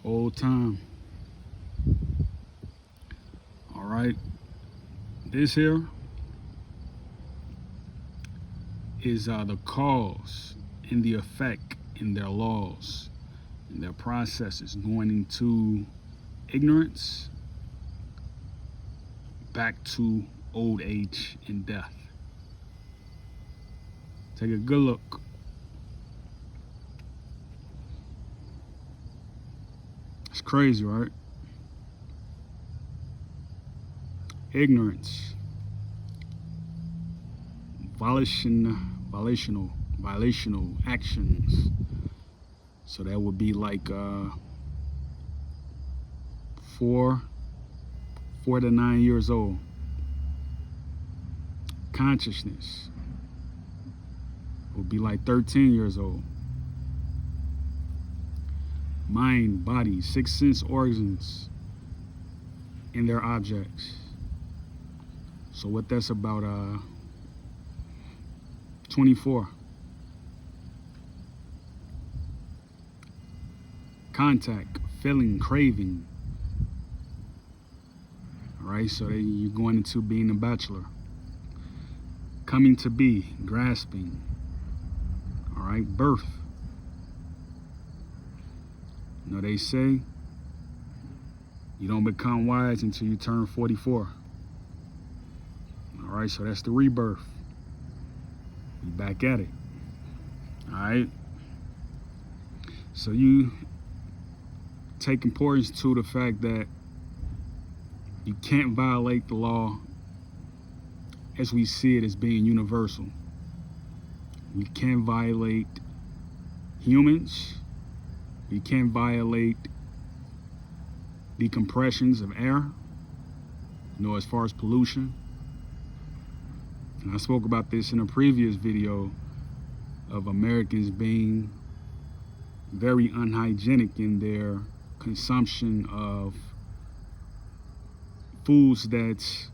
Old time. All right. This here is the cause and the effect in their laws and their processes going into ignorance back to old age and death. Take a good look. It's crazy, right? Ignorance, violational actions. So that would be like 4 to 9 years old. Consciousness would be like 13 years old. Mind, body, six sense organs in their objects. So what that's about 24. Contact, feeling, craving. All right, so you're going into being a bachelor. Coming to be, grasping. All right, birth. You know, they say you don't become wise until you turn 44. All right, so that's the rebirth. You back at it. All right. So you take importance to the fact that you can't violate the law as we see it as being universal. We can't violate humans. We can't violate the compressions of air, as far as pollution. And I spoke about this in a previous video of Americans being very unhygienic in their consumption of foods that's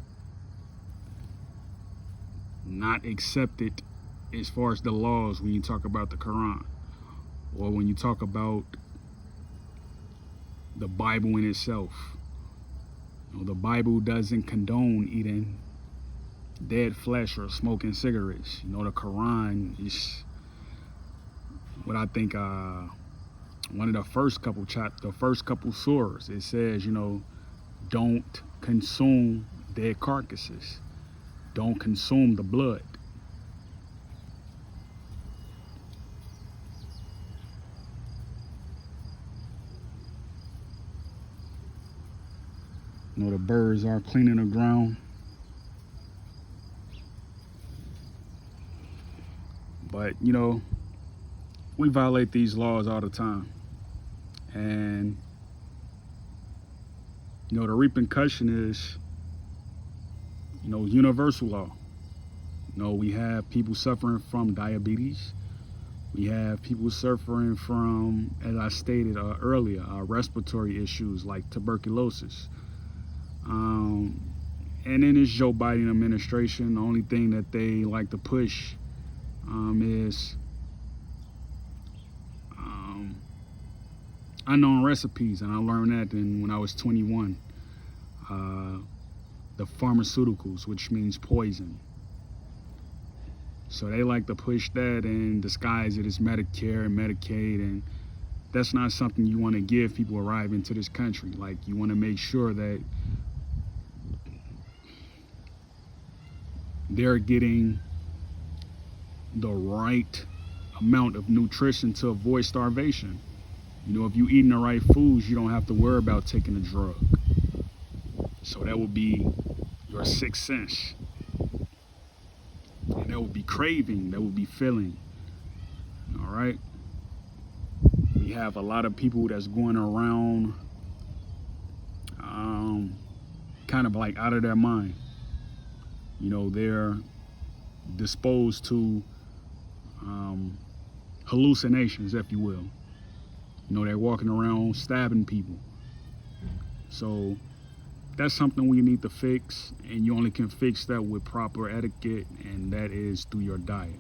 not accepted as far as the laws when you talk about the Quran or when you talk about the Bible in itself. The Bible doesn't condone eating dead flesh or smoking cigarettes. The Quran is what I think one of the first couple surahs. It says, don't consume dead carcasses. Don't consume the blood. The birds are cleaning the ground. But, we violate these laws all the time. And, the repercussion is, universal law. We have people suffering from diabetes. We have people suffering from, as I stated earlier, respiratory issues like tuberculosis. And in this Joe Biden administration, the only thing that they like to push is unknown recipes, and I learned that when I was 21. The pharmaceuticals, which means poison. So they like to push that and disguise it as Medicare and Medicaid, and that's not something you want to give people arriving to this country. Like, you want to make sure that they're getting the right amount of nutrition to avoid starvation. If you're eating the right foods, you don't have to worry about taking a drug. So that would be your sixth sense. And that would be craving, that would be feeling. All right? We have a lot of people that's going around kind of like out of their mind. They're disposed to hallucinations, if you will. They're walking around stabbing people. So that's something we need to fix, and you only can fix that with proper etiquette, and that is through your diet.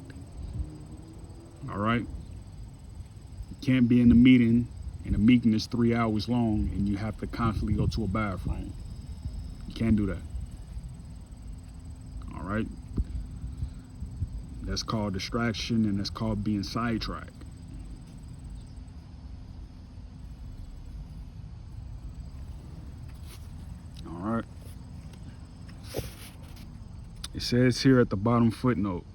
All right? You can't be in the meeting and a meeting is 3 hours long and you have to constantly go to a bathroom. You can't do that. All right? That's called distraction, and that's called being sidetracked. All right. It says here at the bottom footnote,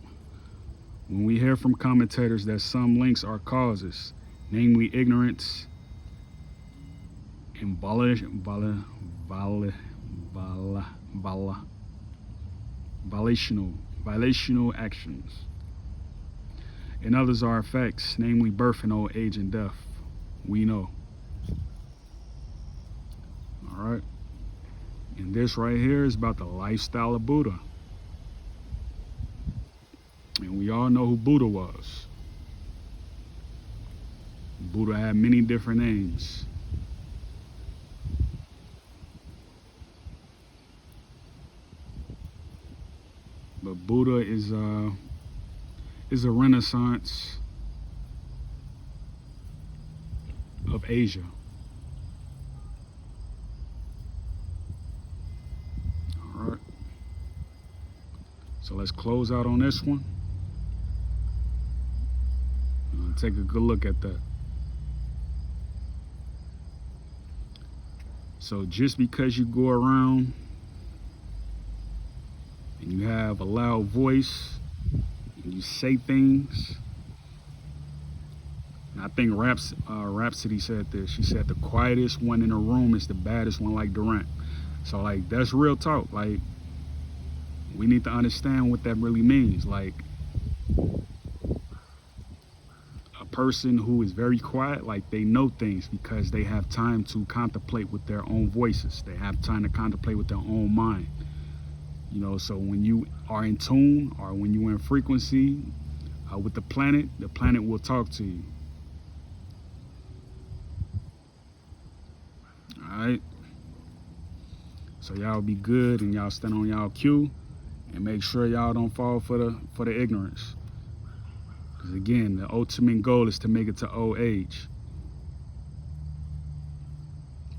when we hear from commentators that some links are causes, namely ignorance and volitional actions, and others are effects, namely birth and old age and death, we know. All right. And this right here is about the lifestyle of Buddha. And we all know who Buddha was. Buddha had many different names. But Buddha is a renaissance of Asia. All right. So let's close out on this one. Take a good look at that. So just because you go around and you have a loud voice and you say things, and I think Rhapsody said this. She said the quietest one in the room is the baddest one, like Durant. So like, that's real talk. Like, we need to understand what that really means. Like, person who is very quiet, like, they know things because they have time to contemplate with their own voices. They have time to contemplate with their own mind. You know, so when you are in tune or when you're in frequency with the planet will talk to you. All right. So y'all be good and y'all stand on y'all cue and make sure y'all don't fall for the ignorance. Again, the ultimate goal is to make it to old age.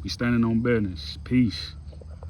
We standing on business. Peace.